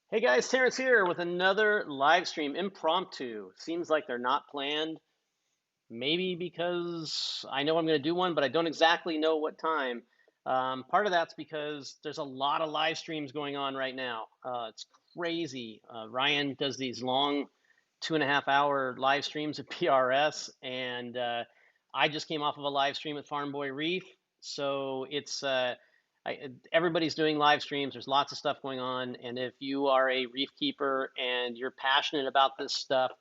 Hey guys, Terrence here with another live stream impromptu. Seems like they're not planned. Maybe because I know I'm going to do one, but I don't exactly know what time. Part of that's because there's a lot of live streams going on right now. It's crazy. Ryan does these long 2.5 hour live streams at PRS, and I just came off of a live stream at Farm Boy Reef. So everybody's doing live streams. There's lots of stuff going on, and if you are a reef keeper and you're passionate about this stuff,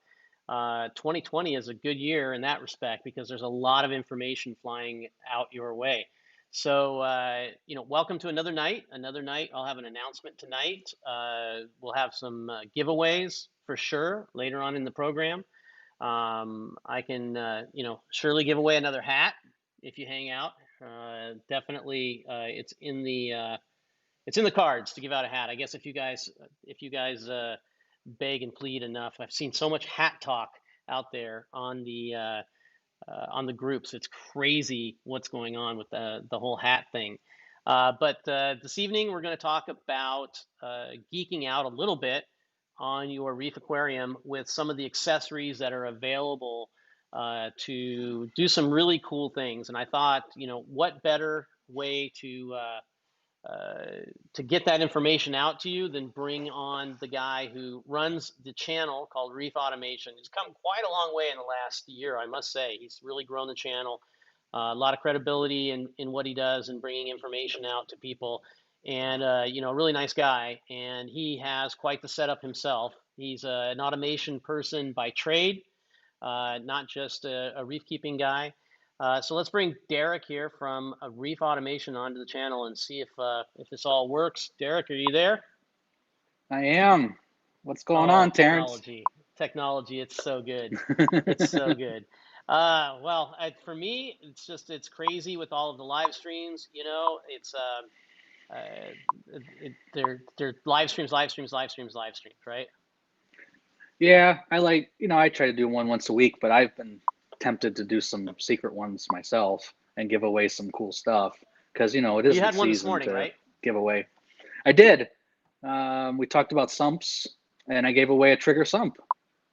2020 is a good year in that respect because there's a lot of information flying out your way. So, welcome to another night. Another night. I'll have an announcement tonight. We'll have some giveaways for sure later on in the program. I can, surely give away another hat if you hang out. Definitely, it's in the cards to give out a hat. I guess if you guys beg and plead enough. I've seen so much hat talk out there on the groups. It's crazy what's going on with the whole hat thing. But this evening we're going to talk about geeking out a little bit on your reef aquarium with some of the accessories that are available to do some really cool things. And I thought, what better way to get that information out to you, then bring on the guy who runs the channel called Reef Automation. He's come quite a long way in the last year, I must say. He's really grown the channel, a lot of credibility in what he does and bringing information out to people. And, a really nice guy. And he has quite the setup himself. He's an automation person by trade, not just a reef keeping guy. So let's bring Derrick here from Reef Automation onto the channel and see if this all works. Derrick, are you there? I am. What's going Oh, on, Terrence? technology, it's so good. It's so good. For me, it's crazy with all of the live streams. They're live streams, live streams, live streams, live streams, right? Yeah, I try to do one once a week, but I've been tempted to do some secret ones myself and give away some cool stuff because, it You is the had one this season morning, to right? give away. I did. We talked about sumps, and I gave away a trigger sump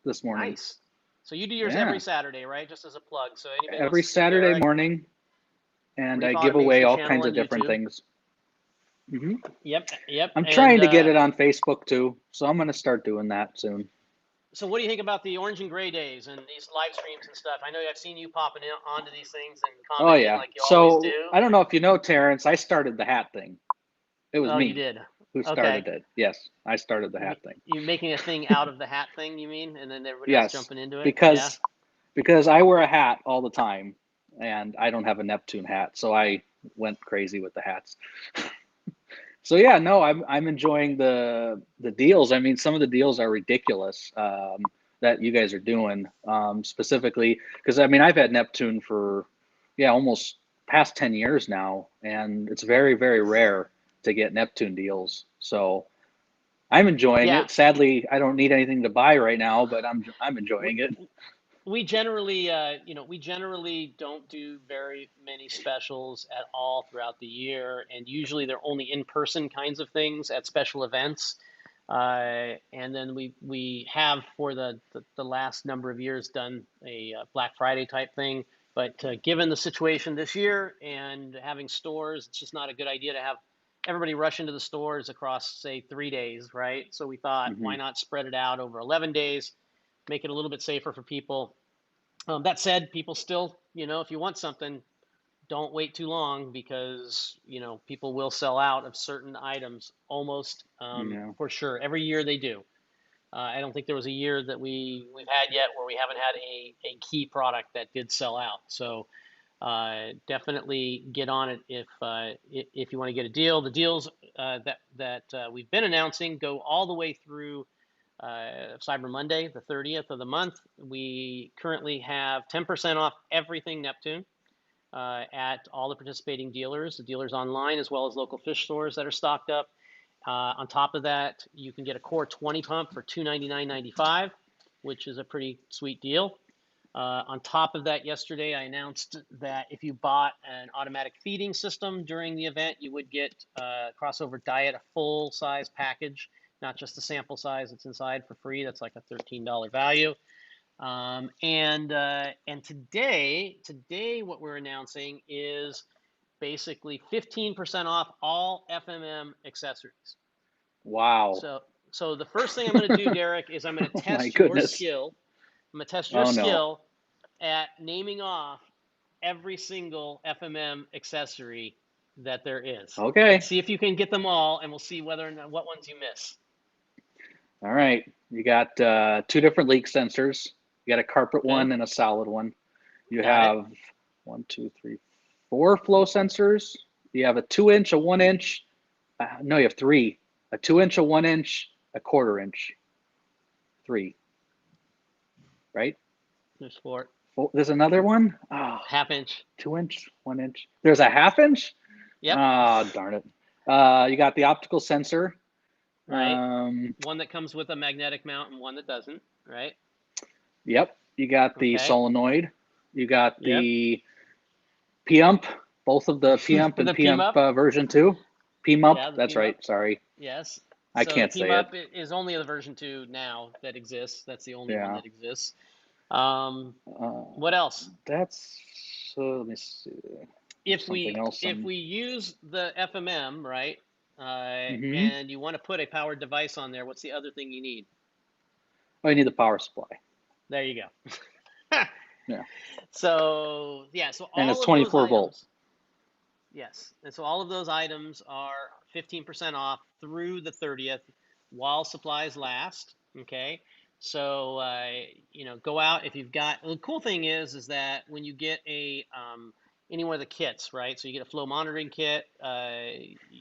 this morning. Nice. So you do yours every Yeah, Saturday, right? Just as a plug. So anybody wants every to see Saturday Derrick, morning, and I Reef give away Automation all channel kinds on of different YouTube. things. hmm Yep, yep. I'm And trying to get it on Facebook too, so I'm going to start doing that soon. so, what do you think about the orange and gray days and these live streams and stuff? I know I've seen you popping onto these things and Oh commenting yeah. like you always So do. I don't know if you know, Terrence, I started the hat thing. It was Oh, you me did. who Okay. started it. Yes, I started the You hat thing. you making a thing out of the hat thing, you mean? And then everybody else Yes, jumping into it? Yeah. because I wear a hat all the time, and I don't have a Neptune hat, so I went crazy with the hats. So yeah, no, I'm enjoying the deals. I mean, some of the deals are ridiculous that you guys are doing, specifically because I mean I've had Neptune for yeah almost past 10 years now, and it's very very rare to get Neptune deals. So I'm enjoying Yeah. it. Sadly, I don't need anything to buy right now, but I'm We, enjoying it. we generally don't do very many specials at all throughout the year, and usually they're only in-person kinds of things at special events. And then we have for the last number of years done a Black Friday type thing. But given the situation this year and having stores, it's just not a good idea to have everybody rush into the stores across, say, 3 days, right? So we thought, hmm why not spread it out over 11 days, make it a little bit safer for people. That said, people still, if you want something, don't wait too long because people will sell out of certain items almost Yeah. for sure. Every year they do. I don't think there was a year that we've had yet where we haven't had a key product that did sell out. So definitely get on it if you want to get a deal. The deals that we've been announcing go all the way through Cyber Monday, the 30th of the month. We currently have 10% off everything Neptune at all the participating dealers, the dealers online, as well as local fish stores that are stocked up. On top of that, you can get a Core 20 pump for $299.95, which is a pretty sweet deal. On top of that, yesterday I announced that if you bought an automatic feeding system during the event, you would get Crossover Diet, a full size package not just the sample size that's inside for free. That's like a $13 value. And today what we're announcing is basically 15% off all FMM accessories. Wow. So the first thing I'm going to do, Derek, is I'm going to Oh my test your goodness. skill. I'm going to test your Oh no. skill at naming off every single FMM accessory that there is. Let's Okay. see if you can get them all, and we'll see whether or not what ones you miss. All right. You got two different leak sensors. You got a carpet Okay, one and a solid one. You got it. have one, two, three, four flow sensors. You have a 2 inch, a 1 inch. No, you have three. A 2 inch, a 1 inch, a 1/4 inch. Three, right? There's four. Four, there's another one. Oh, Half inch. 2 inch, 1 inch. There's a 1/2 inch. Yep. Oh, darn it. You got the optical sensor. Right. Um, One that comes with a magnetic mount and one that doesn't. Right. yep. You got the Okay. solenoid. You got Yep. the PUMP, both of the PUMP and The PUMP PMUP. version 2. PMUP, Yeah, the that's PMUP. right. Sorry. Yes. I So the can't say it. PMUP is only the version 2 now that exists. That's the only one Yeah. that exists. Um, Uh, what else? that's, let me see. There's If something we else. if we use the FMM, right, Mm-hmm. and you want to put a powered device on there, what's the other thing you need? Oh, you need the power supply. There you go. Yeah. So yeah, so And it's all of those 24 volt. items, yes, and so all of those items are 15% off through the 30th while supplies last. Okay, so go out if you've got. The cool thing is that when you get any one of the kits, right? So you get a flow monitoring kit.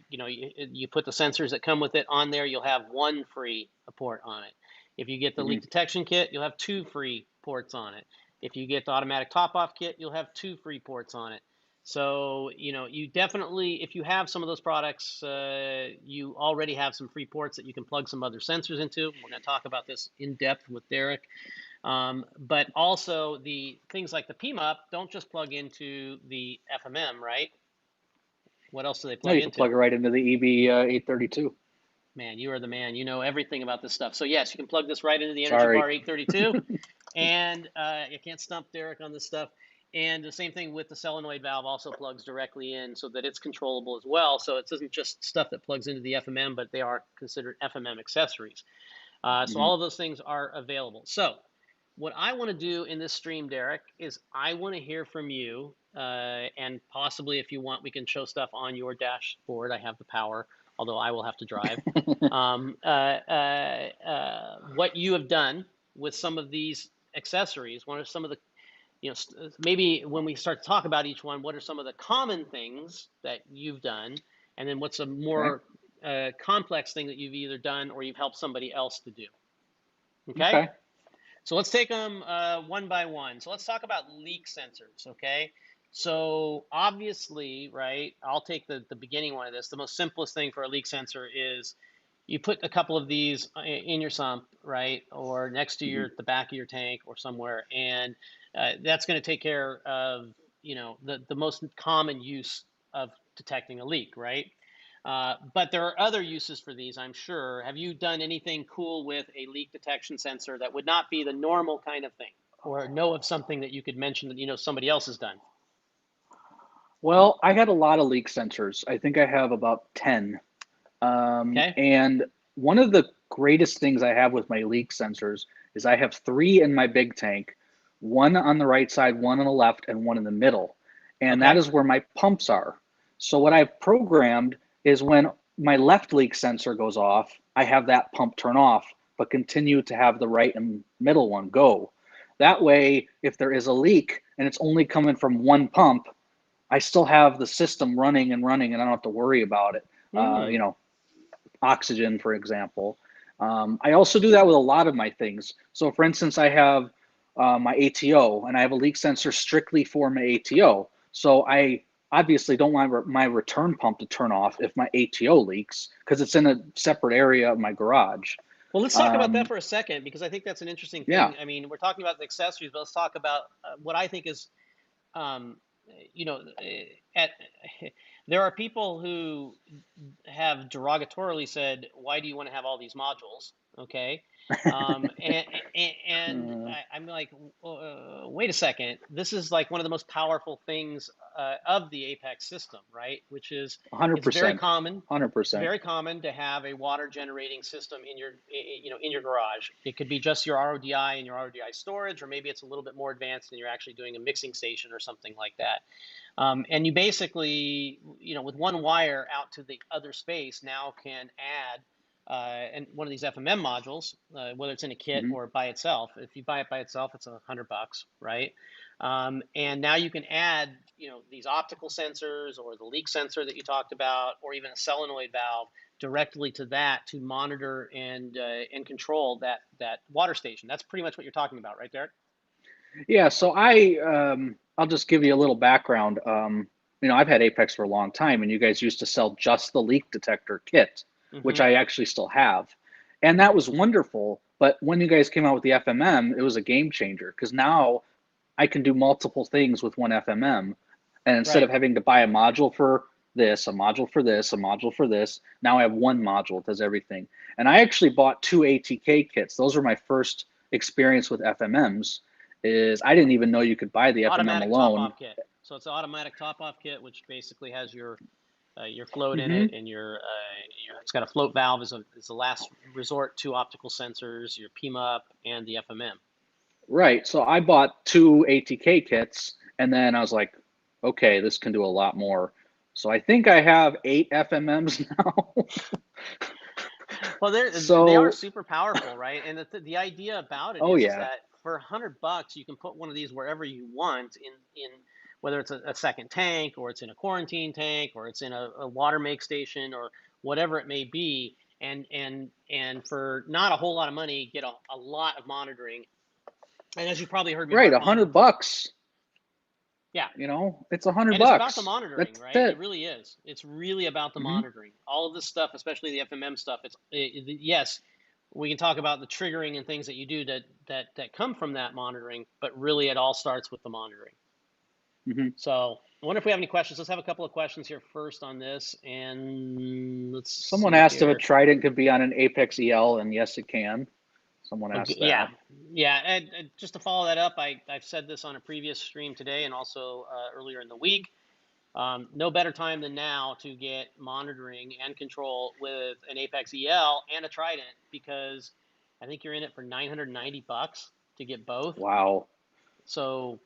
You put the sensors that come with it on there. You'll have one free port on it. If you get the Mm-hmm. leak detection kit, you'll have two free ports on it. If you get the automatic top off kit, you'll have two free ports on it. So, you definitely, if you have some of those products, you already have some free ports that you can plug some other sensors into. We're going to talk about this in depth with Derrick. But also the things like the PMUP don't just plug into the FMM, right? What else do they No, plug you can into? plug it right into the EB 832. Man, you are the man. You know everything about this stuff. So yes, you can plug this right into the Energy Sorry. Bar 832, and you can't stump Derrick on this stuff. And the same thing with the solenoid valve also plugs directly in so that it's controllable as well. So it isn't just stuff that plugs into the FMM, but they are considered FMM accessories. So Mm-hmm. all of those things are available. So what I want to do in this stream, Derrick, is I want to hear from you, and possibly if you want, we can show stuff on your dashboard. I have the power, although I will have to drive. What you have done with some of these accessories. What are some of the, maybe when we start to talk about each one, what are some of the common things that you've done, and then what's a Okay. more complex thing that you've either done or you've helped somebody else to do. Okay. Okay. So let's take them one by one. So let's talk about leak sensors, okay? So obviously, right, I'll take the beginning one of this. The most simplest thing for a leak sensor is you put a couple of these in your sump, right, or next to Mm-hmm. the back of your tank or somewhere, and that's going to take care of, the most common use of detecting a leak, right? But there are other uses for these, I'm sure. Have you done anything cool with a leak detection sensor that would not be the normal kind of thing? Or know of something that you could mention that somebody else has done? Well, I got a lot of leak sensors. I think I have about 10. Okay. And one of the greatest things I have with my leak sensors is I have three in my big tank, one on the right side, one on the left, and one in the middle. And that Okay. is where my pumps are. So what I've programmed is when my left leak sensor goes off, I have that pump turn off, but continue to have the right and middle one go. That way, if there is a leak and it's only coming from one pump, I still have the system running and running, and I don't have to worry about it. Hmm. Oxygen, for example. I also do that with a lot of my things. So, for instance, I have my ATO, and I have a leak sensor strictly for my ATO. So I obviously don't want my return pump to turn off if my ATO leaks because it's in a separate area of my garage. Well, let's talk about that Um, for a second because I think that's an interesting yeah. thing. I mean, we're talking about the accessories, but let's talk about what I think is you know, at there are people who have derogatorily said, "Why do you want to have all these modules?" Okay, and Uh, I'm like, wait a second. This is like one of the most powerful things of the Apex system, right? Which is it's very 100%. common. It's 100%. very common to have a water generating system in your, in your garage. It could be just your RODI and your RODI storage, or maybe it's a little bit more advanced and you're actually doing a mixing station or something like that. And you basically, with one wire out to the other space, now can add and one of these FMM modules, whether it's in a kit Hmm. or by itself. If you buy it by itself, it's $100, right? And now you can add, these optical sensors or the leak sensor that you talked about, or even a solenoid valve directly to that to monitor and control that water station. That's pretty much what you're talking about, right, Derek? Yeah, so I'll just give you a little background. I've had Apex for a long time, and you guys used to sell just the leak detector kit, which Mm-hmm. I actually still have, and that was wonderful. But when you guys came out with the FMM, it was a game changer because now I can do multiple things with one FMM, and instead of Right. having to buy a module for this, a module for this, a module for this, now I have one module that does everything. And I actually bought two ATK kits. Those were my first experience with FMMs. Is I didn't even know you could buy the FMM Automatic top alone. off kit. So it's an automatic top off kit, which basically has your float in Hmm. it, and it's got a float valve as the last resort to optical sensors, your PMUP, and the FMM. Right. So I bought two ATK kits, and then I was like, okay, this can do a lot more. So I think I have eight FMMs now. Well, they are So, super powerful, right? And the idea about it oh is yeah, that for $100 you can put one of these wherever you want in whether it's a second tank, or it's in a quarantine tank, or it's in a water make station, or whatever it may be, and for not a whole lot of money get a lot of monitoring. And as you probably heard me right, harp a on, hundred bucks. yeah, It's a hundred and it's about the bucks. monitoring, That's right? It it. really is. It's really about the Hmm. monitoring. All of this stuff, especially the FMM stuff. Yes, we can talk about the triggering and things that you do that come from that monitoring, but really it all starts with the monitoring. Hmm. So I wonder if we have any questions. Let's have a couple of questions here first on this, and let's Someone see asked if a here. Trident could be on an Apex EL, and yes, it can. Someone Okay, asked yeah, that. yeah. And just to follow that up, I've said this on a previous stream today and also earlier in the week. No better time than now to get monitoring and control with an Apex EL and a Trident, because I think you're in it for $990 to get both. Wow. So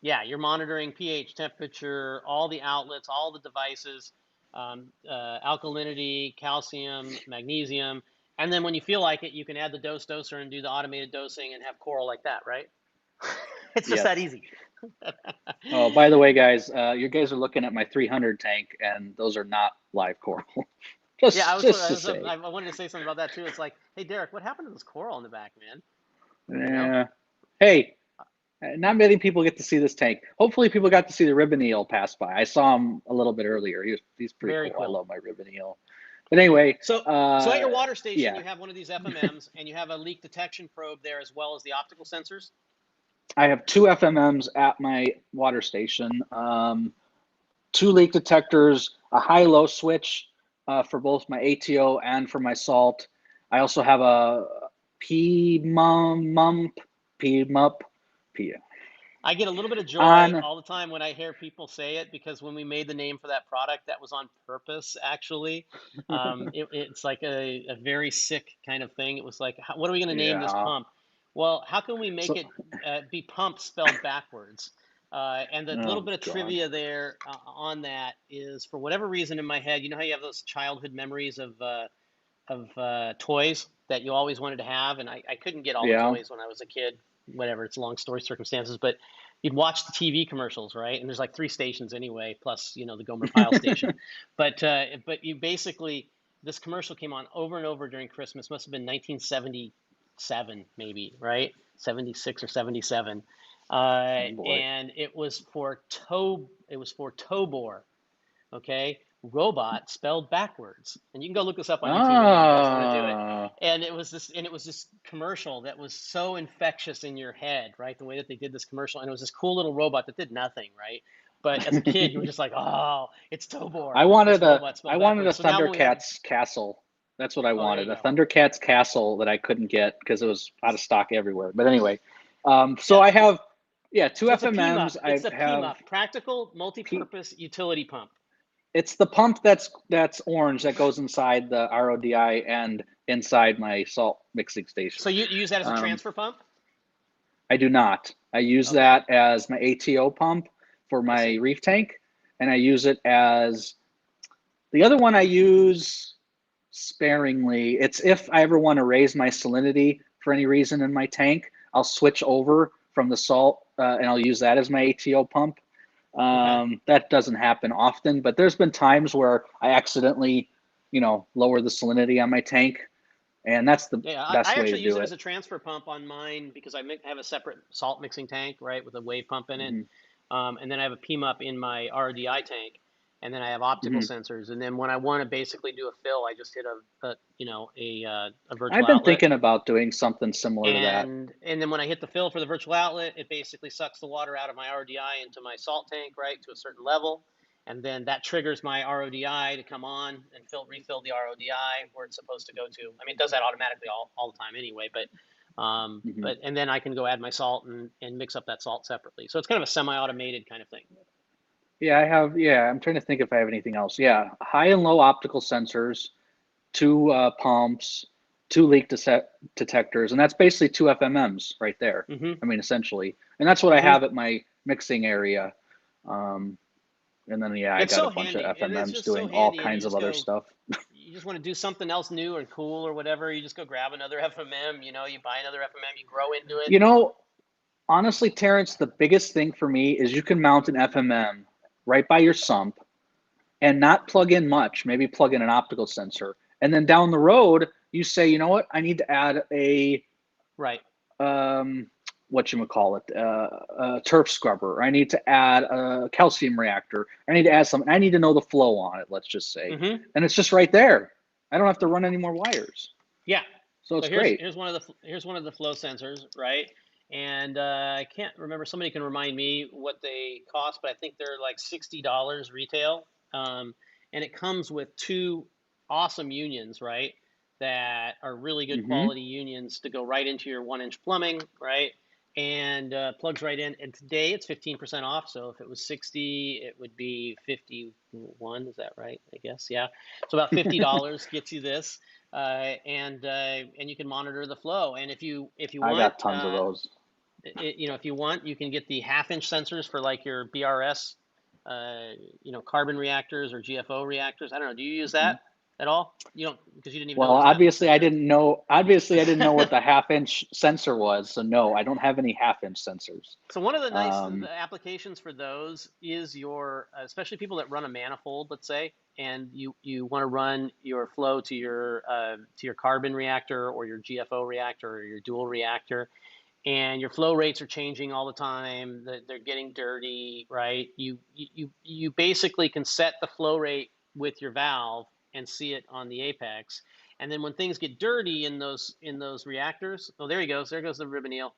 yeah, you're monitoring pH, temperature, all the outlets, all the devices, alkalinity, calcium, magnesium, and then when you feel like it, you can add the doser and do the automated dosing and have coral like that, right? It's just Yep. that easy. Oh, by the way, guys, you guys are looking at my 300 tank, and those are not live coral. Yeah, I just, was, just I to was, say. I wanted to say something about that too. It's like, hey, Derek, what happened to this coral in the back, man? You know? Yeah. Hey, not many people get to see this tank. Hopefully, people got to see the ribbon eel pass by. I saw him a little bit earlier. He's pretty Very cool. I cool. love my ribbon eel. But anyway, So at your water station, yeah, you have one of these FMMs, and you have a leak detection probe there as well as the optical sensors. I have two FMMs at my water station, two leak detectors, a high-low switch for both my ATO and for my salt. I also have a P mump, P mup, P I get a little bit of joy on. all the time when I hear people say it, because when we made the name for that product, that was on purpose, actually. It's like a very sick kind of thing. It was like, what are we going to name this Yeah. pump? Well, how can we make So, it be pump spelled backwards? And the little oh bit of God. trivia there on that is, for whatever reason in my head, you know how you have those childhood memories of toys that you always wanted to have, and I couldn't get all the Yeah. toys when I was a kid. Whatever, it's a long story, circumstances, but you'd watch the TV commercials, right? And there's like three stations anyway, plus the Gomer Pyle station. But you basically, this commercial came on over and over during Christmas. Must have been 1977, maybe, right? 76 or 77, Oh boy. and it was for Tobor, okay? Robot spelled backwards. And you can go look this up on YouTube if you guys want to do it. Ah. And it was this commercial that was so infectious in your head, right? The way that they did this commercial, and it was this cool little robot that did nothing, right? But as a kid, you were just like, oh, it's Tobor. I This wanted a robot I spelled wanted a backwards. So now we have, Thundercats castle. That's what I oh, there wanted. you A go. Thundercats castle that I couldn't get because it was out of stock everywhere. But anyway, so Yeah. I have two So it's a PMUP. FMMs. I It's a have PMUP, practical P. multi-purpose utility pump. It's the pump that's orange that goes inside the RODI and inside my salt mixing station. So you use that as a Um, transfer pump? I do not. I use Okay, that as my ATO pump for I my see. reef tank, and I use it as the other one I use sparingly. It's if I ever want to raise my salinity for any reason in my tank, I'll switch over from the salt and I'll use that as my ATO pump. Okay. That doesn't happen often, but there's been times where I accidentally, lower the salinity on my tank, and that's the Yeah, I best way to actually use do it as it. a transfer pump on mine because have a separate salt mixing tank, right, with a wave pump in it. Mm-hmm. And then I have a PMUP in my RDI tank, and then I have optical Mm-hmm. sensors. And then when I want to basically do a fill, I just hit a virtual I've been outlet. thinking about doing something similar to that. And then when I hit the fill for the virtual outlet, it basically sucks the water out of my RDI into my salt tank, right, to a certain level. And then that triggers my RODI to come on and refill the RODI where it's supposed to go to. I mean, it does that automatically all the time anyway, Mm-hmm. and then I can go add my salt and mix up that salt separately. So it's kind of a semi-automated kind of thing. Yeah, I have. Yeah, I'm trying to think if I have anything else. Yeah, high and low optical sensors, two pumps, two detectors, and that's basically two FMMs right there. Mm-hmm. I mean, essentially, and that's what I Mm-hmm. have at my mixing area. Um, and then yeah, I It's got a so bunch of handy, and it's FMMs just so doing all handy, and kinds of other stuff. you just want to do something else new or cool or whatever. You just go grab another FMM. You buy another FMM, you grow into it. You know, honestly, Terrence, the biggest thing for me is you can mount an FMM right by your sump and not plug in much, maybe plug in an optical sensor. And then down the road, you say, you know what, I need to add Right. um, what you call it, a turf scrubber. I need to add a calcium reactor. I need to add something. I need to know the flow on it, let's just say. Mm-hmm. And it's just right there. I don't have to run any more wires. Yeah. So So it's great. here's one of the flow sensors, right? And I can't remember. Somebody can remind me what they cost, but I think they're like $60 retail. And it comes with two awesome unions, right? That are really good Mm-hmm. quality unions to go right into your 1 inch plumbing, right? And plugs right in. And today it's 15% off. So if it was 60, it would be 51. Is that right? I guess. Yeah. So about $50 gets you this and you can monitor the flow. And if you I want, got tons of those. if you want, you can get the half-inch sensors for like your BRS, carbon reactors or GFO reactors. I don't know. Do you use Mm-hmm. that at all? You don't, because you didn't even know Well, it was half-inch obviously I sensor. didn't know. Obviously, I didn't know what the half-inch sensor was. So no, I don't have any half-inch sensors. So one of the nice Um, applications for those is especially people that run a manifold, let's say, and you want to run your flow to your carbon reactor or your GFO reactor or your dual reactor, and your flow rates are changing all the time. They're getting dirty, right? You basically can set the flow rate with your valve and see it on the apex. And then when things get dirty in those reactors, oh, there he goes. There goes the ribbon eel.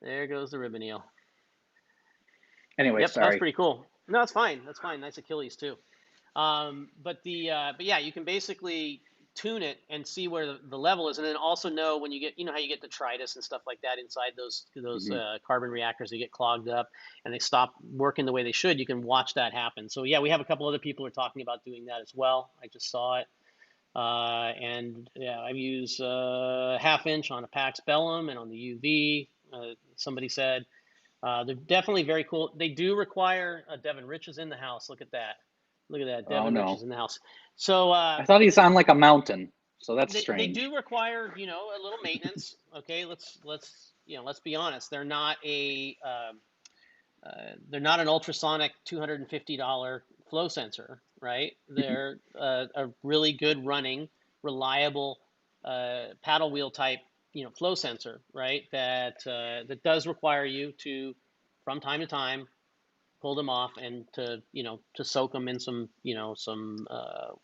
There goes the ribbon eel. anyway, Yep, that's sorry. pretty cool. No, that's fine. That's fine. Nice Achilles too. But yeah, you can basically tune it and see where the level is, and then also know when you get, how you get detritus and stuff like that inside those Mm-hmm. carbon reactors. They get clogged up and they stop working the way they should. You can watch that happen. So yeah, we have a couple other people who are talking about doing that as well. I just saw it. And yeah, I use half-inch on a Pax Bellum and on the UV. Somebody said they're definitely very cool. They do require Devin Rich is in the house. Look at that. Look at that. Oh Devin Rich no, is in the house. So I thought he's on like a mountain, so that's they strange. do require, a little maintenance. Okay, let's be honest. They're not an ultrasonic $250 flow sensor, right? They're a really good running, reliable paddle wheel type, flow sensor, right? That does require you to, from time to time, pull them off and to soak them in some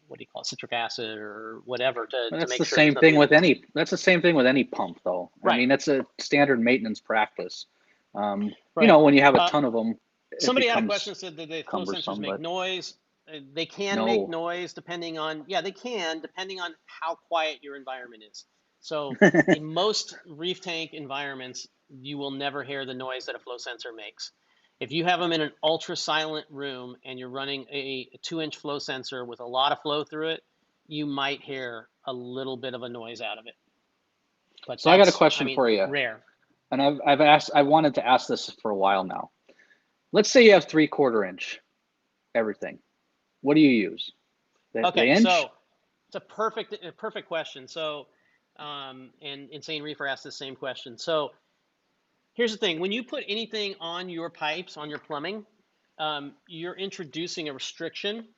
what do you call it, citric acid or whatever to That's make the sure there's same thing nothing. with any. That's the same thing with any pump, though. I Right, mean, that's a standard maintenance practice. right. When you have a Uh, ton of them, it Somebody had a becomes question, said that the flow sensors cumbersome. make But noise. They can make no. noise depending on, yeah, they can, depending on how quiet your environment is. So in most reef tank environments, you will never hear the noise that a flow sensor makes. If you have them in an ultra silent room and you're running a 2-inch flow sensor with a lot of flow through it, you might hear a little bit of a noise out of it. But So I got a that's, I question mean, for you, rare. and I wanted to ask this for a while now. Let's say you have 3/4 inch everything. What do you use? The Okay, inch? so it's a perfect question. So, and Insane Reefer asked the same question. So here's the thing: when you put anything on your pipes, on your plumbing, you're introducing a restriction,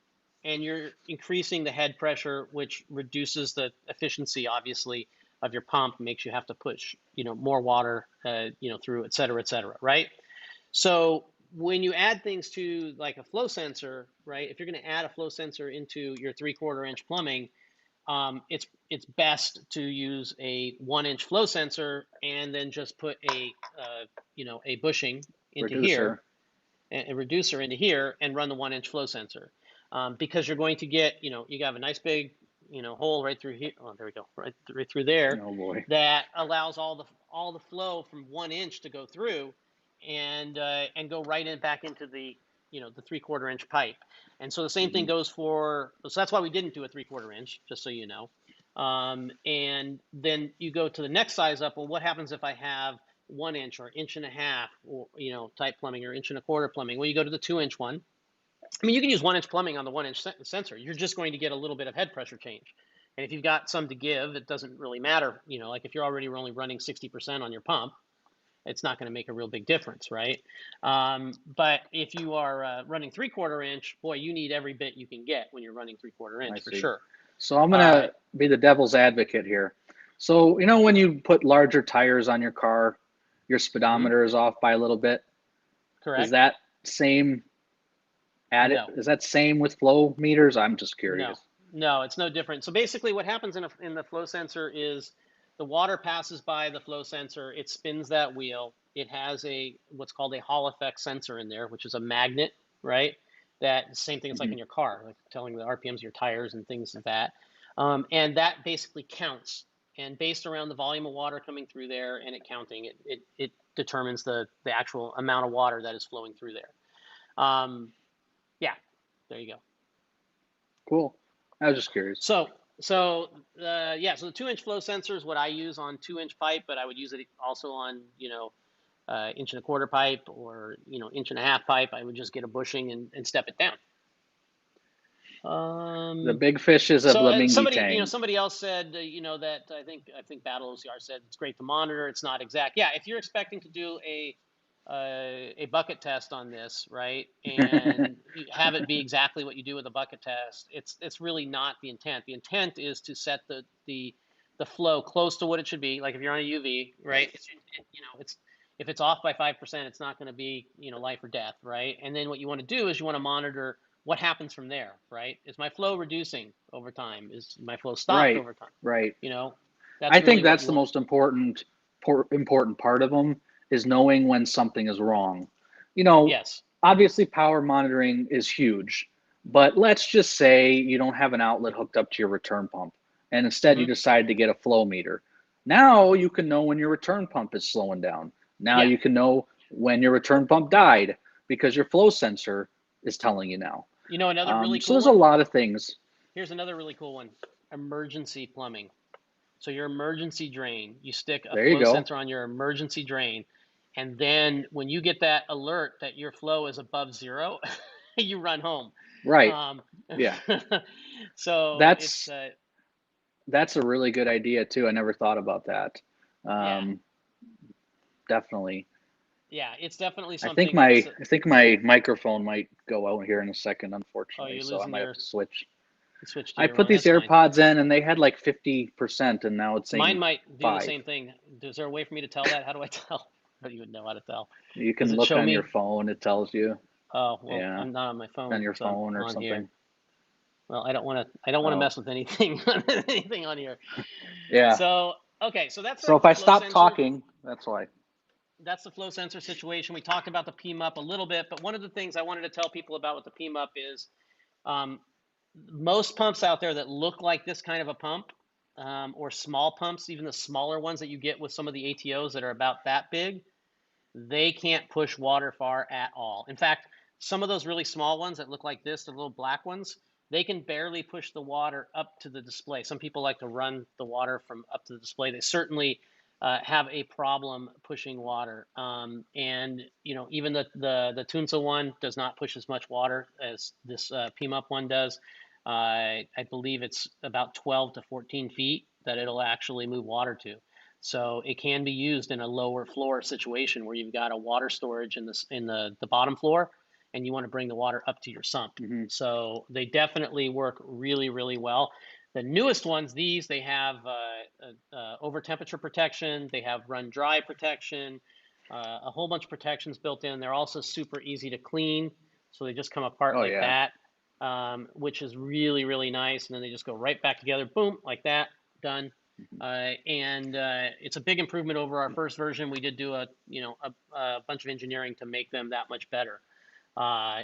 and you're increasing the head pressure, which reduces the efficiency, obviously, of your pump, makes you have to push, more water, through, et cetera, right? So when you add things to like a flow sensor, right? If you're going to add a flow sensor into your 3/4 inch plumbing, it's best to use a 1-inch flow sensor and then just put a bushing into here, Reducer. a reducer into here, and run the 1-inch flow sensor, because you're going to get, you have a nice big, hole right through here. Oh, there we go, right through there, Oh boy. that allows all the flow from 1 inch to go through, and go right in back into the 3/4 inch pipe. And so the same thing Hmm. goes for, so that's why we didn't do a 3/4 inch, just so you know. And then you go to the next size up. Well, what happens if I have 1 inch or inch and a half, or type plumbing, or inch and a quarter plumbing? Well, you go to the 2-inch one. I mean, you can use 1-inch plumbing on the 1-inch sensor. You're just going to get a little bit of head pressure change. And if you've got some to give, it doesn't really matter. Like if you're already only running 60% on your pump, it's not going to make a real big difference, right? But if you are running 3/4 inch, boy, you need every bit you can get when you're running 3/4 I inch for see. sure. So I'm Uh, gonna be the devil's advocate here. So when you put larger tires on your car, your mhm, speedometer is off by a little bit. Is correct. that same No, is that same with flow meters? I'm just no, curious. no, it's no different. So basically, what happens in the flow sensor is the water passes by the flow sensor. It spins that wheel. It has what's called a Hall effect sensor in there, which is a magnet, right? That same thing. It's like Hmm. in your car, like telling the RPMs of your tires and things like that. And that basically counts. And based around the volume of water coming through there and it counting, it determines the actual amount of water that is flowing through there. Um, yeah, there you go. Cool. I was just curious. So the 2-inch flow sensor is what I use on 2-inch pipe, but I would use it also on, inch and a quarter pipe, or, inch and a half pipe. I would just get a bushing and step it down. The Um, big fish is a so Blamingi somebody, tang. somebody else said, that I think Battle OCR said it's great to monitor. It's not exact. Yeah, if you're expecting to do a bucket test on this, right, and you have it be exactly what you do with a bucket test, it's really not the intent. The intent is to set the flow close to what it should be. Like if you're on a UV, right, it's if it's off by 5%, it's not going to be life or death, right? And then what you want to do is you want to monitor what happens from there, right? Is my flow reducing over time? Is my flow stopped Right, over time? right. You know, I that's think really what that's you the want. most important part of them is knowing when something is wrong. You know, Yes. obviously power monitoring is huge, but let's just say you don't have an outlet hooked up to your return pump and instead you Hmm. decide to get a flow meter. Now you can know when your return pump is slowing down. Now Yeah. you can know when your return pump died because your flow sensor is telling you now. Another really So cool there's a one. lot of things. Here's another really cool one. Emergency plumbing. So your emergency drain, you stick a There you flow go. sensor on your emergency drain, and then when you get that alert that your flow is above zero, you run home. Right. Um, Yeah. so it's That's That's a really good idea too. I never thought about that. yeah, Um, definitely. yeah, it's definitely I think something my that's. I think my microphone might go out here in a second, Oh, unfortunately. you're So I losing might have your. to switch. You switched to I your put one. these That's fine. AirPods in and they had like 50% and now it's Mine saying might do the 5. same thing. Is there a way for me to tell that? How do I tell? I don't even know how to tell. You Does can it look show on your me? phone, it tells you. Oh, well, Yeah, I'm not on my on phone, your so I'm phone or on here. something. Well, I don't want to. I don't want to Oh, mess with anything anything on here. yeah. So okay, so that's So like if the I flow stop sensor. talking, that's why. that's the flow sensor situation. We talked about the PMUP a little bit, but one of the things I wanted to tell people about with the PMUP is um, most pumps out there that look like this kind of a pump, or small pumps, even the smaller ones that you get with some of the ATOs that are about that big, they can't push water far at all. In fact, some of those really small ones that look like this, the little black ones, they can barely push the water up to the display. Some people like to run the water from up to the display. They certainly have a problem pushing water. And even the Tunsa one does not push as much water as this PMUP one does. I believe it's about 12 to 14 feet that it'll actually move water to. So it can be used in a lower floor situation where you've got a water storage in the bottom floor, and you want to bring the water up to your sump. Hmm. So they definitely work really, really well. The newest ones, they have over temperature protection, they have run dry protection, a whole bunch of protections built in. They're also super easy to clean, so they just come apart Oh like yeah. that, which is really, really nice. And then they just go right back together, boom, like that, done. And it's a big improvement over our first version. We did do a bunch of engineering to make them that much better.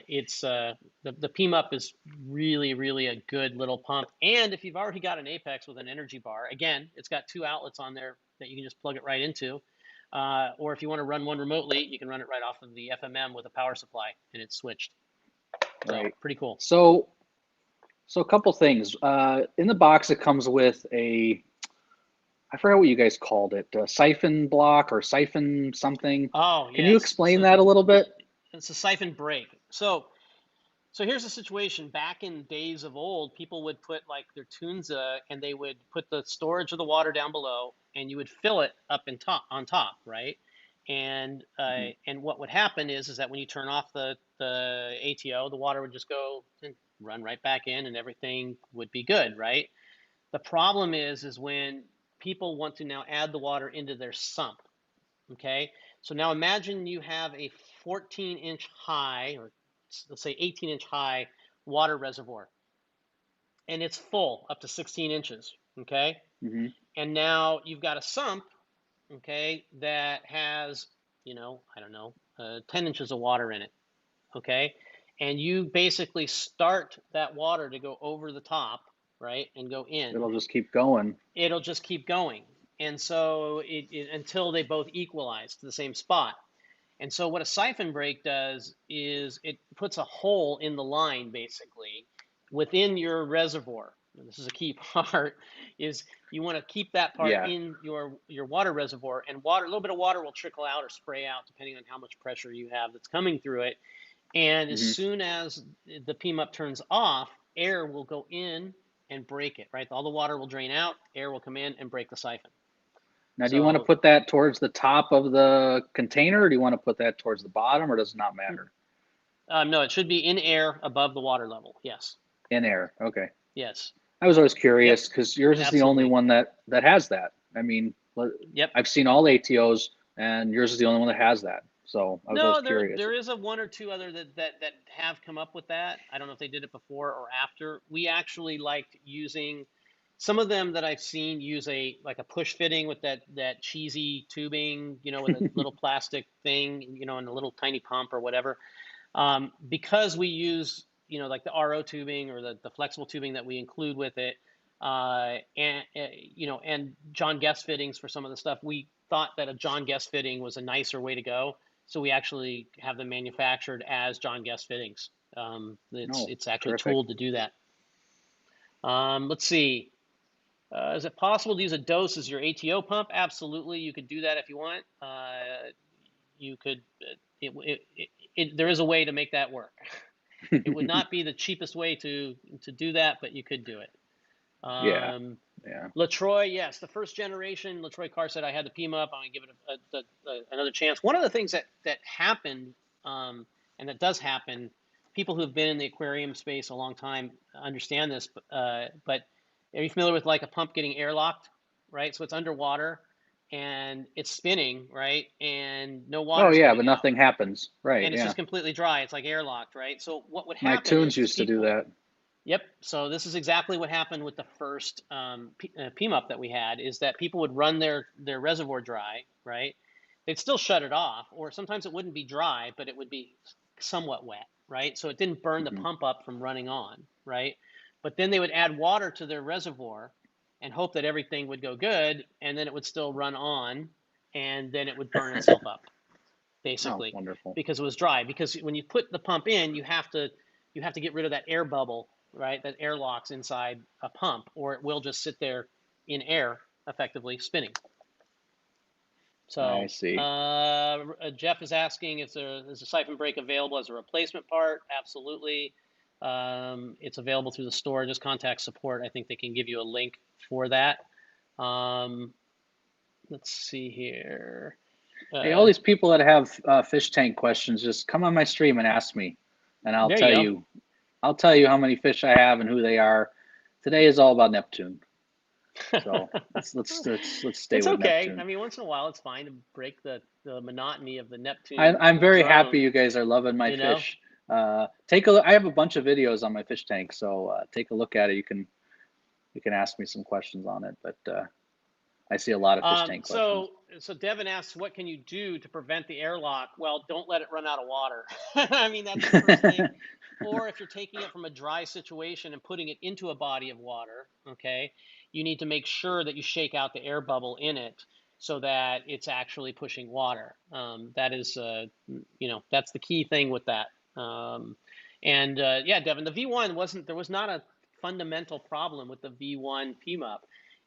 It's the PMUP is really, really a good little pump. And if you've already got an Apex with an energy bar, again, it's got two outlets on there that you can just plug it right into. Or if you want to run one remotely, you can run it right off of the FMM with a power supply, and it's switched. So Right. pretty cool. So a couple things. In the box, it comes with I forgot what you guys called it, a siphon block or siphon something. Oh Can you yes, explain so that a little bit? it's a siphon break. So here's the situation. Back in days of old, people would put like their Tunza, and they would put the storage of the water down below, and you would fill it up on top, right? Hmm. And what would happen is that when you turn off the ATO, the water would just go and run right back in, and everything would be good, right? The problem is when people want to now add the water into their sump. Okay, so now imagine you have a 14-inch high, or let's say 18-inch high water reservoir, and it's full up to 16 inches. Okay, Hmm. and now you've got a sump, okay, that has, I don't know, 10 inches of water in it. Okay, and you basically start that water to go over the top, right, and go in. It'll just keep going. It'll just keep going. And so until they both equalize to the same spot. And so what a siphon break does is it puts a hole in the line basically within your reservoir. And this is a key part, is you want to keep that part Yeah. in your water reservoir, and water, a little bit of water will trickle out or spray out depending on how much pressure you have that's coming through it. And as Hmm. soon as the PMUP turns off, air will go in and break it, right? All the water will drain out, air will come in and break the siphon. Now, do you want to So put that towards the top of the container, or do you want to put that towards the bottom, or does it not matter? no, it should be in air above the water level. Yes. In air. Okay. Yes. I was always Yep. curious because yours is the only Absolutely. one that has that. I mean, Yep. I've seen all ATOs, and yours is the only one that has that. So I was always No, curious. there is a one or two other that have come up with that. I don't know if they did it before or after. We actually liked using some of them that I've seen use a like a push fitting with that cheesy tubing, with a little plastic thing, and a little tiny pump or whatever. Because we use, like the RO tubing or the flexible tubing that we include with it, and John Guest fittings for some of the stuff, we thought that a John Guest fitting was a nicer way to go. So we actually have them manufactured as John Guest fittings. It's No, it's actually terrific. tooled to do that. Let's see. Is it possible to use a dose as your ATO pump? Absolutely, you could do that if you want. You could. There is a way to make that work. It would not be the cheapest way to do that, but you could do it. Yeah, Um, yeah. Latroy, yes, the first generation Latroy car said I had the PMUP. I'm gonna give it another chance. One of the things that happened, and that does happen, people who've been in the aquarium space a long time understand this. But are you familiar with like a pump getting airlocked, right? So it's underwater and it's spinning, right? And no Oh water's yeah, but coming out, nothing happens. Right, and it's yeah. just completely dry. It's like airlocked, right? So what would My happen tunes is used to do people. that. Yep. So this is exactly what happened with the first PMUP that we had, is that people would run their reservoir dry, right? they'd still shut it off, or sometimes it wouldn't be dry, but it would be somewhat wet, right? So it didn't burn the Hmm. pump up from running on, right? But then they would add water to their reservoir and hope that everything would go good, and then it would still run on, and then it would burn itself up, Oh, basically, wonderful. because it was dry. Because when you put the pump in, you have to get rid of that air bubble, right? That air locks inside a pump, or it will just sit there in air, effectively spinning. I So see. Jeff is asking if is a siphon brake available as a replacement part. Absolutely. It's available through the store. Just contact support. I think they can give you a link for that. Um, let's see here. Hey, all Uh, these people that have fish tank questions, just come on my stream and ask me, and I'll there you tell go. you. I'll tell you how many fish I have and who they are. Today is all about Neptune, so let's stay It's with okay. Neptune. I mean, once in a while, it's fine to break the monotony of the Neptune I'm very happy drone. you guys are loving my You know. fish. Take a look. I have a bunch of videos on my fish tank, so take a look at it. You can ask me some questions on it, but I see a lot of fish Um, tank questions. so, so Devin asks, what can you do to prevent the airlock? Well, don't let it run out of water. I mean, that's the first thing. Or if you're taking it from a dry situation and putting it into a body of water, okay, you need to make sure that you shake out the air bubble in it so that it's actually pushing water. That is, that's the key thing with that. And yeah, Devin, the V1 there was not a fundamental problem with the V1 PMUP.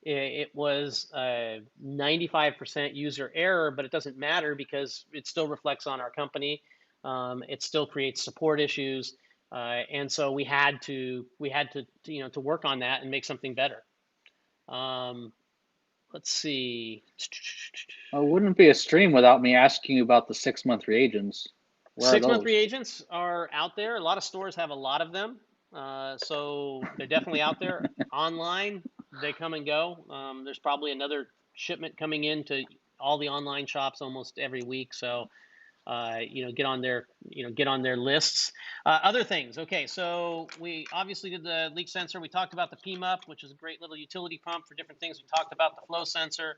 It was 95% user error, but it doesn't matter because it still reflects on our company. It still creates support issues, and so we had to to work on that and make something better. Um, let's see. Well, it wouldn't be a stream without me asking you about the 6-month reagents. Where are 6 month those? reagents are out there. A lot of stores have a lot of them, so they're definitely out there. Online, they come and go. There's probably another shipment coming in to all the online shops almost every week. So get on their lists. Other things. Okay, so we obviously did the leak sensor. We talked about the PMUP, which is a great little utility pump for different things. We talked about the flow sensor.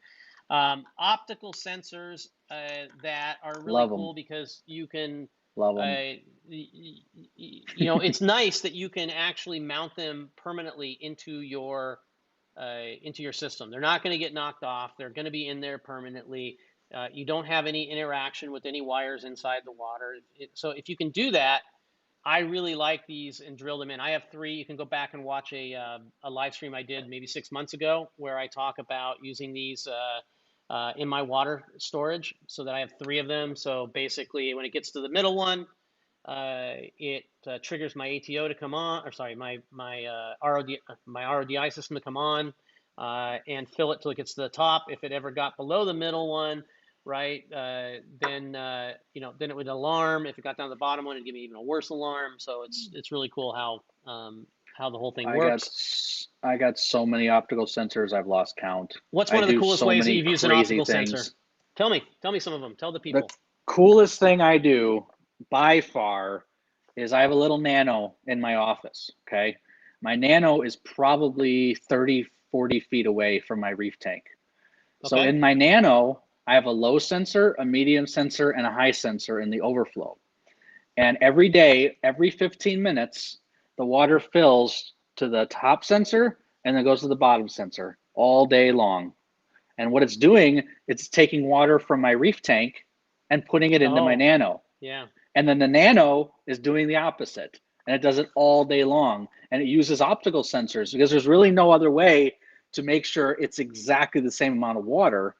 Optical sensors that are really Love them. cool because you can, Love them. uh, it's nice that you can actually mount them permanently into your system. They're not going to get knocked off. They're going to be in there permanently. You don't have any interaction with any wires inside the water. So if you can do that, I really like these and drill them in. I have three. You can go back and watch a live stream I did maybe 6 months ago where I talk about using these in my water storage so that I have three of them. So basically, when it gets to the middle one, it triggers my ATO to come on, or sorry, my RODI system to come on and fill it till it gets to the top. If it ever got below the middle one, right, then it would alarm. If it got down to the bottom one, it'd give me even a worse alarm. So it's really cool how the whole thing I got works. I got so many optical sensors I've lost count. What's I one of the do coolest so ways that many you've used an crazy optical sensor? things. Tell me some of them. Tell the The people. coolest thing I do by far is I have a little nano in my office, okay? My nano is probably 30, 40 feet away from my reef tank. So Okay. in my nano, I have a low sensor, a medium sensor, and a high sensor in the overflow. And every day, every 15 minutes, the water fills to the top sensor and then goes to the bottom sensor all day long. And what it's doing, it's taking water from my reef tank and putting it into my Oh, nano. yeah. And then the nano is doing the opposite. And it does it all day long. And it uses optical sensors because there's really no other way to make sure it's exactly the same amount of water.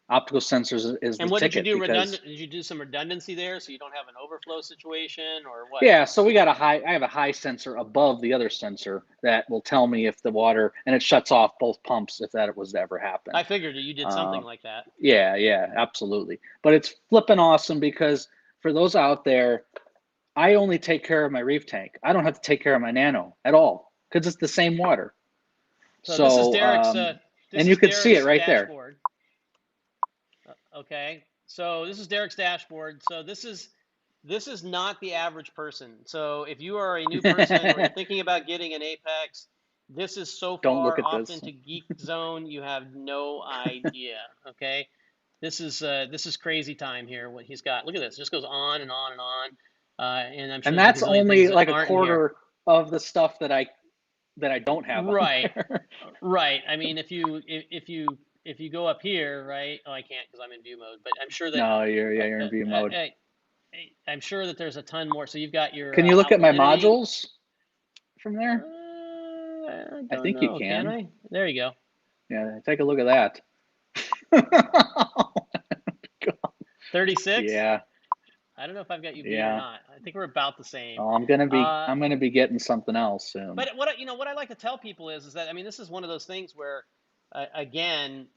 Optical sensors is And the what did you ticket do because redundant? Did you do some redundancy there so you don't have an overflow situation or what? yeah, so I have a high sensor above the other sensor that will tell me if the water, and it shuts off both pumps if that was to ever happen. I figured you did something Uh, like that. yeah, absolutely. But it's flipping awesome because for those out there, I only take care of my reef tank. I don't have to take care of my nano at all because it's the same water. So this is So, this and you is can see it Derrick's right there. dashboard. Okay. So this is Derrick's dashboard. So this is not the average person. So if you are a new person or you're thinking about getting an Apex, this is so Don't look far at off this. into geek zone, you have no idea. Okay. This is crazy time here. What he's got. Look at this. It just goes on and on and on. And I'm sure And there's a that's gazillion things only that like a aren't in here. quarter of the stuff that I don't have on Right, there. right. I mean, if you go up here, right? Oh, I can't because I'm in view mode. But I'm sure that No, uh, you're in view mode. I'm sure that there's a ton more. So you've got your Can you look at my alkalinity. modules from there? I I don't think you know. Can can. I? There you go. Yeah, take a look at that. 36. Yeah, I don't know if I've got you beat or yeah. not. I think we're about the same. Oh, Uh, I'm gonna be getting something else soon. but what I like to tell people is that I mean this is one of those things where again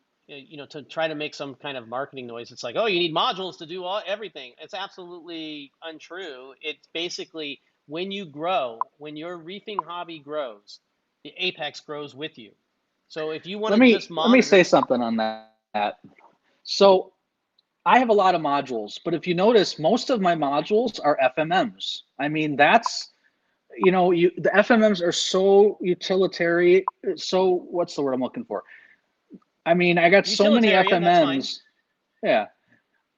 to try to make some kind of marketing noise. It's like, oh, you need modules to do everything. It's absolutely untrue. It's basically when you grow, when your reefing hobby grows, the apex grows with you. So if you want to just Let me say monitor, something on that. So I have a lot of modules, but if you notice, most of my modules are FMMs. I mean, that's the FMMs are so utilitarian. So what's the word I'm looking for? I mean, I got so many utilitarian, that's fine. FMMs. Yeah,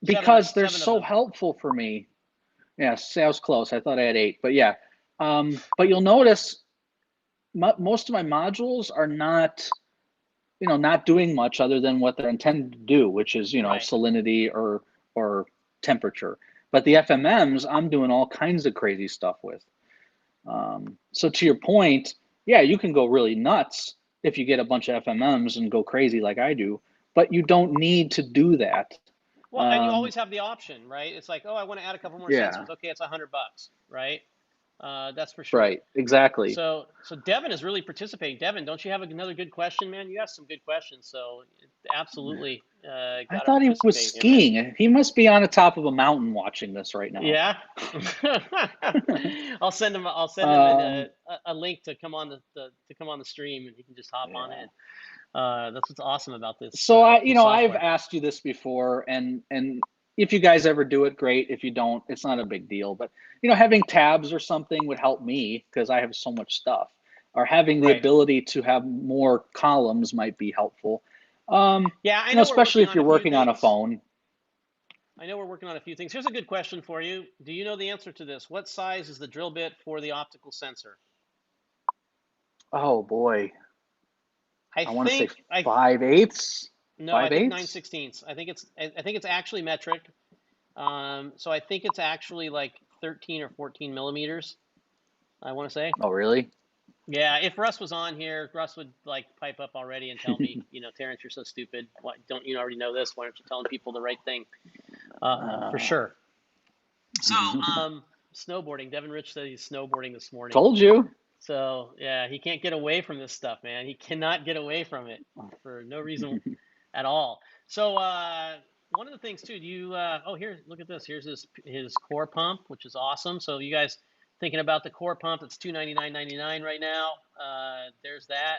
Seven because they're seven of so them. helpful for me. Yeah, I was close. I thought I had 8, but yeah. But you'll notice most of my modules are not, not doing much other than what they're intended to do, which is, Right. salinity or temperature. But the FMMs, I'm doing all kinds of crazy stuff with. So to your point, yeah, you can go really nuts if you get a bunch of FMMs and go crazy like I do, but you don't need to do that. Well, and you Um, always have the option, right? It's like, oh, I want to add a couple more yeah, sensors. Okay, it's $100, right? That's for sure. right, exactly. So Devin is really participating. Devin, don't you have another good question, man? You asked some good questions, so absolutely I got to thought he was participate here, man. skiing. He must be on the top of a mountain watching this right now. Yeah. I'll send him Um, a link to come on to come on the stream, and he can just hop on yeah. in. That's what's awesome about So this I've software. asked you this before, and if you guys ever do it, great. If you don't, it's not a big deal. But having tabs or something would help me because I have so much stuff. Or having the Right. ability to have more columns might be helpful. Yeah, I know we're Especially working if on you're a few working on a things. phone. I know we're working on a few things. Here's a good question for you. Do you know the answer to this? What size is the drill bit for the optical sensor? Oh boy, I I want to say think I 5/8, no, I five think 9 eighths. sixteenths. I think it's actually metric. So I think it's actually like 13 or 14 millimeters, I want to say. Oh really? Yeah, if Russ was on here, Russ would like pipe up already and tell me, Terrence, you're so stupid. Why don't you already know this? Why aren't you telling people the right thing? For Uh, sure. So, snowboarding. Devin Rich said he's snowboarding this morning. told you. So yeah, he can't get away from this stuff, man. He cannot get away from it for no reason at all. So one of the things too, do you oh here, look at this. Here's his core pump, which is awesome. So you guys thinking about the core pump? It's $299.99 right now. There's that.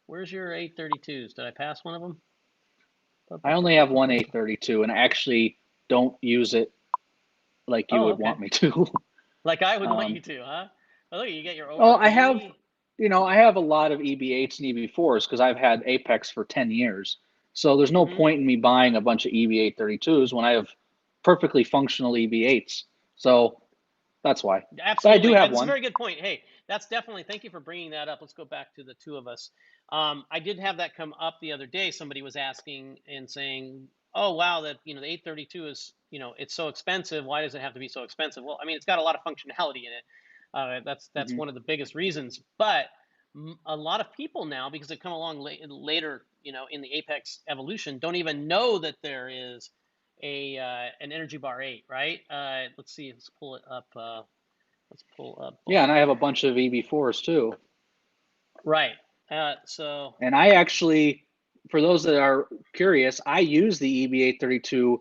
Where's your 832s? Did I pass one of them? I only have one 832, and I actually don't use it like you Oh, would okay. want me to. Like I would want Um, you to, huh? Oh, look, you get your oh, over 80. I have a lot of EB8s and EB4s because I've had Apex for 10 years. So there's no Mm-hmm. point in me buying a bunch of EB832s when I have perfectly functional EB8s. So that's why. But I do Absolutely. have That's a one. very good point. Hey, that's definitely, thank you for bringing that up. Let's go back to the two of us. I did have that come up the other day. Somebody was asking and saying, oh, wow, that, the 832 is, it's so expensive. Why does it have to be so expensive? Well, I mean, it's got a lot of functionality in it. That's Hmm. one of the biggest reasons. But a lot of people now, because they've come along later, in the Apex evolution, don't even know that there is an Energy Bar 8, right? Let's see. Let's pull it up. Let's pull up Yeah, and both I have a here. bunch of EB4s too. Right. So, And I actually, for those that are curious, I use the EB832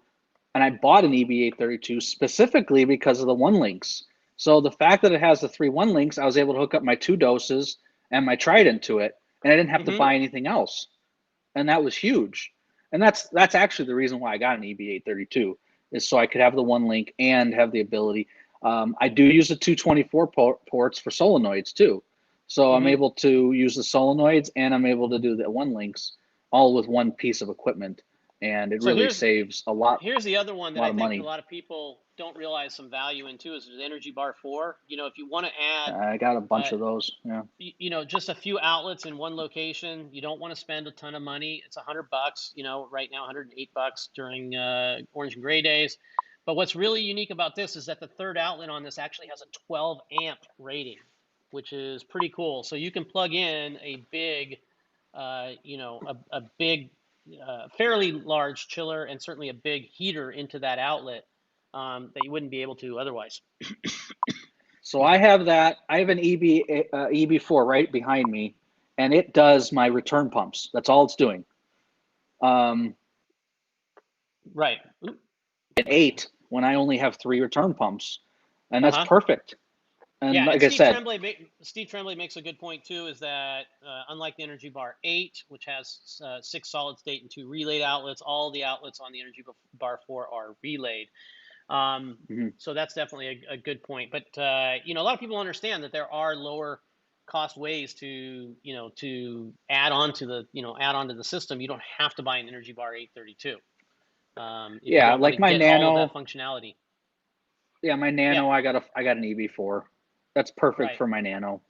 and I bought an EB832 specifically because of the one links. So the fact that it has the 3 1 links, I was able to hook up my 2 doses and my Trident to it, and I didn't have to hmm buy anything else. And that was huge. And that's actually the reason why I got an EB832 is so I could have the 1 link and have the ability. I do use the 224 ports for solenoids too. So I'm hmm able to use the solenoids and I'm able to do the 1 links all with one piece of equipment. and it So really saves here's the other one a that lot I of think a money. lot of people don't realize some value in too is the Energy Bar 4. You know, if you want to add, I got a uh, bunch of those. Yeah. you know, just a few outlets in one location, you don't want to spend a ton of money. It's $100, you know, right now $108 during orange and gray days. But what's really unique about this is that the third outlet on this actually has a 12 amp rating, which is pretty cool. So you can plug in a big, you know, a big, fairly large chiller and certainly a big heater into that outlet that you wouldn't be able to otherwise. So I have that. I have an EB4 right behind me, and it does my return pumps. That's all it's doing. Um, Right. an 8 when I only have 3 return pumps, and that's Uh-huh. perfect. And Yeah, and like I said, Steve Tremblay makes a good point too. Is that unlike the Energy Bar 8, which has 6 solid state and 2 relayed outlets, all the outlets on the Energy Bar 4 are relayed. mhm. So that's definitely a good point. But you know, a lot of people understand that there are lower cost ways to add on to the system. You don't have to buy an Energy Bar 832 if you Yeah, don't want to like my get all of that Nano. functionality. Yeah, my Yeah, Nano. I got an EB4. That's perfect right. for my Nano.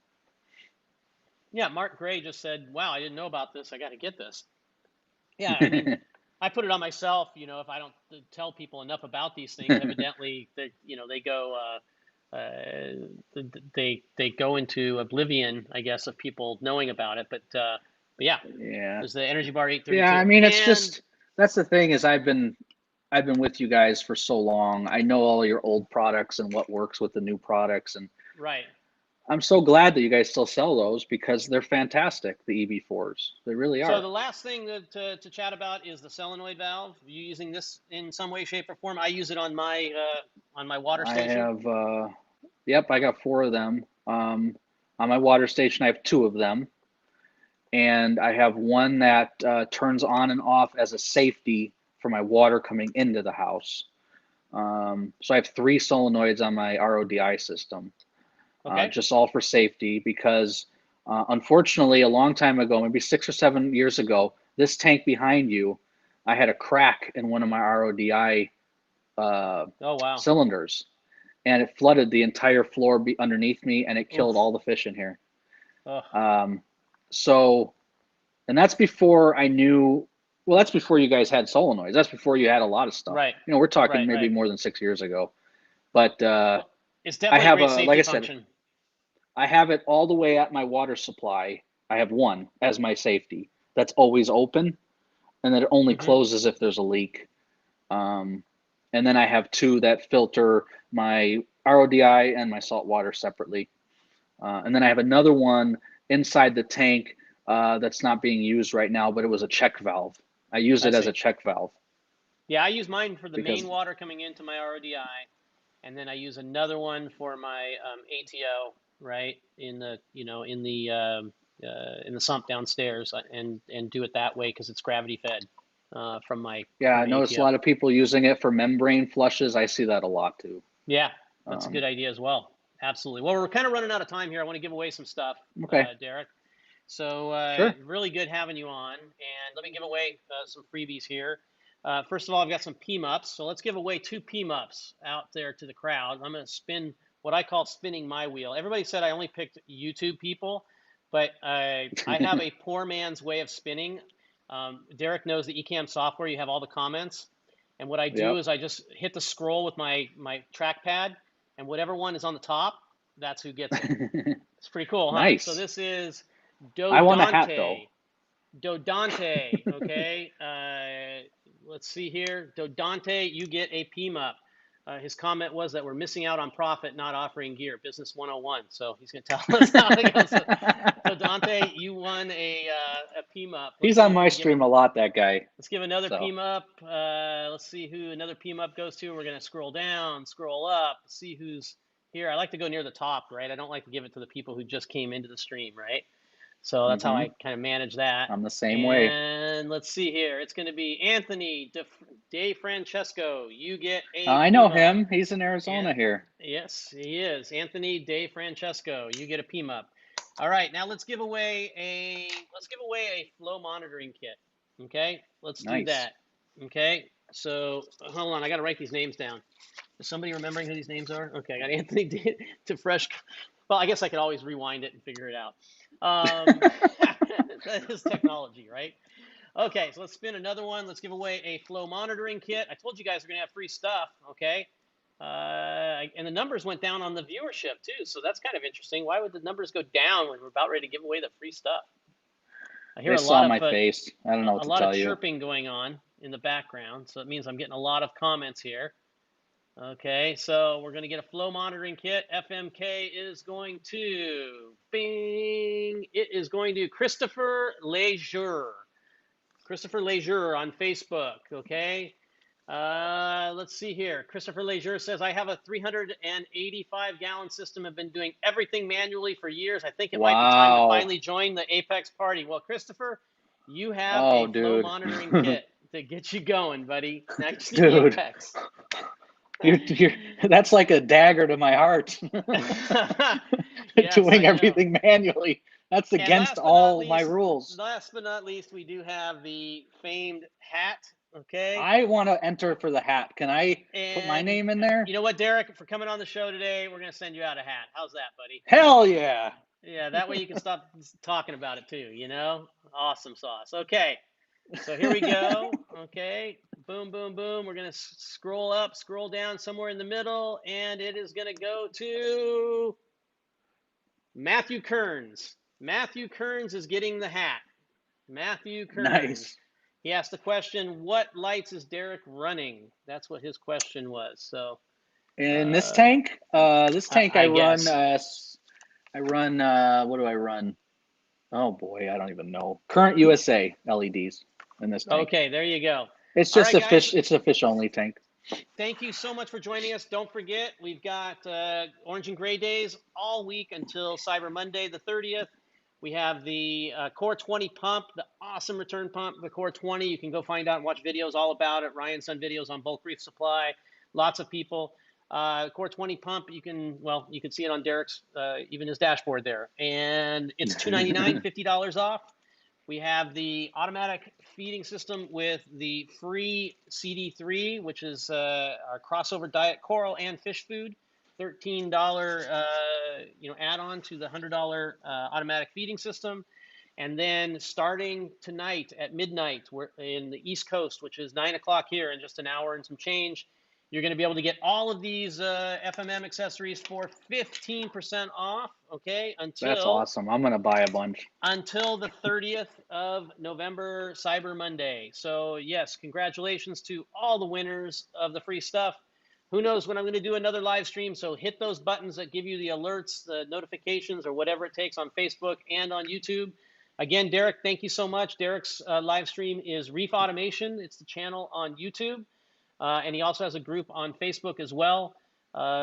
Yeah, Mark Gray just said, "Wow, I didn't know about this. I got to get this." Yeah, I mean, I put it on myself. You know, if I don't tell people enough about these things, evidently, they go, they go into oblivion, I guess, of people knowing about it. But yeah, Yeah. there's the Energy Bar Yeah, I 832, mean it's and just that's the thing is I've been with you guys for so long. I know all your old products and what works with the new products, and right. I'm so glad that you guys still sell those because they're fantastic, the EB4s. They really So are. the last thing to chat about is the solenoid valve. Are you using this in some way, shape, or form? I use it on my water I station. have yep, I got 4 of them. On my water station I have 2 of them, and I have one that turns on and off as a safety for my water coming into the house. So I have 3 solenoids on my RODI system, Okay. just all for safety because unfortunately, a long time ago, maybe 6 or 7 years ago, this tank behind you, I had a crack in one of my RODI uh, Oh wow. cylinders, and it flooded the entire floor underneath me, and it killed Oof. all the fish in here. Ugh. Um, so, and that's before I knew. Well, that's before you guys had solenoids. That's before you had a lot of stuff. Right. You know, we're talking Right. maybe Right. more than 6 years ago. But Well, it's I definitely a have great a, like safety I said, function. I have it all the way at my water supply. I have one as my safety that's always open, and that it only Hmm. closes if there's a leak. Um, and then I have 2 that filter my RODI and my salt water separately. And then I have another one inside the tank that's not being used right now, but it was a check valve. I use I it as a see. check valve Yeah, I use mine for the main because, water coming into my RODI, and then I use another one for my ATO, right, in the sump downstairs, and do it that way because it's gravity fed yeah, from I my noticed a ATO. lot of people using it for membrane flushes. I see that a lot too. Yeah, that's a Um, good idea as well. Absolutely. Well, we're kind of running out of time here. I want to give away some stuff, okay, Derrick. So sure. really good having you on. And let me give away some freebies here. First of all, I've got some PMUPs. So let's give away 2 PMUPs out there to the crowd. I'm going to spin what I call spinning my wheel. Everybody said I only picked YouTube people, but I have a poor man's way of spinning. Derrick knows the Ecamm software. You have all the comments. And what I do Yep. is I just hit the scroll with my trackpad, and whatever one is on the top, that's who gets it. It's pretty cool, huh? So Nice. this is I want a hat though. Dodante. Dodante, okay? Let's see here. Dodante, you get a PMUP. His comment was that we're missing out on profit, not offering gear. Business 101. So he's going to tell us how it goes. So Dante, you won a PMUP. Let's He's see on if we my can give stream a lot, that guy. Let's give another So, PMUP. Let's see who another PMUP goes to. We're going to scroll down, scroll up, see who's here. I like to go near the top, right? I don't like to give it to the people who just came into the stream, right? So that's how hmm I kind of manage that. I'm the same way. And let's see here. It's going to be Anthony De Francesco. You get a I know PMUP. him. He's in And Arizona here. yes, he is. Anthony De Francesco. You get a PMUP. All right, now let's give away a flow monitoring kit. Okay, let's do Nice. that. Okay, so hold on, I got to write these names down. Is somebody remembering who these names are? Okay, I got Anthony to fresh. Well, I guess I could always rewind it and figure it out. That is technology, right? Okay, so let's spin another one. Let's give away a flow monitoring kit. I told you guys we're gonna have free stuff. Okay, and the numbers went down on the viewership too, so that's kind of interesting. Why would the numbers go down when we're about ready to give away the free stuff? I hear They saw my face. I don't know what a to lot of tell you. chirping going on in the background, so it means I'm getting a lot of comments here. Okay, so we're going to get a flow monitoring kit. FMK is going to, bing, it is going to Christopher Lejeune. Christopher Lejeune on Facebook, okay? Let's see here. Christopher Lejeune says, I have a 385-gallon system. I've been doing everything manually for years. I think it might be time to Wow. finally join the Apex party. Well, Christopher, you have Oh, a flow dude. monitoring kit to get you going, buddy. Now you just need the Dude, Apex. you're that's like a dagger to my heart. Yes, Doing I know. everything manually. That's And against all my rules. last but not least, we do have the famed hat. Okay. I want to enter for the hat. Can I put my And name in there? you know what, Derrick, for coming on the show today, we're gonna send you out a hat. How's that, buddy? Hell yeah. Yeah, that way you can stop talking about it too. Awesome sauce. Okay. So here we go. Okay. Boom, boom, boom. We're going to scroll up, scroll down somewhere in the middle, and it is going to go to Matthew Kearns. Matthew Kearns is getting the hat. Matthew Kearns. Nice. He asked the question, what lights is Derrick running? That's what his question was. So, In uh, this tank I guess. I run what do I run? Oh boy, I don't even know. Current USA LEDs in this tank. Okay, there you go. It's All just right, a guys. fish. It's a fish only tank. Thank you so much for joining us. Don't forget, we've got Orange and Gray Days all week until Cyber Monday, the 30th. We have the Core 20 pump, the awesome return pump, the Core 20. You can go find out and watch videos all about it. Ryan's done videos on bulk reef supply. Lots of people. Core 20 pump, you can see it on Derrick's, even his dashboard there. And it's $299, $50 off. We have the automatic feeding system with the free CD3, which is our crossover diet coral and fish food. $13 add-on to the $100 automatic feeding system. And then starting tonight at midnight, we're in the East Coast, which is 9 o'clock here in just an hour and some change. You're going to be able to get all of these FMM accessories for 15% off, okay, That's awesome. I'm gonna buy a bunch. until the 30th of November, Cyber Monday. So, yes, congratulations to all the winners of the free stuff. Who knows when I'm going to do another live stream? So, hit those buttons that give you the alerts, the notifications, or whatever it takes on Facebook and on YouTube. Again, Derrick, thank you so much. Derrick's live stream is Reef Automation, it's the channel on YouTube. And he also has a group on Facebook as well.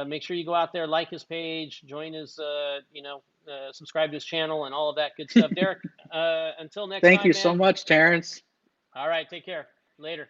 Make sure you go out there, like his page, join his, subscribe to his channel, and all of that good stuff. Derrick, until next Thank time, you so man. much, Terrence. All right, take care. Later.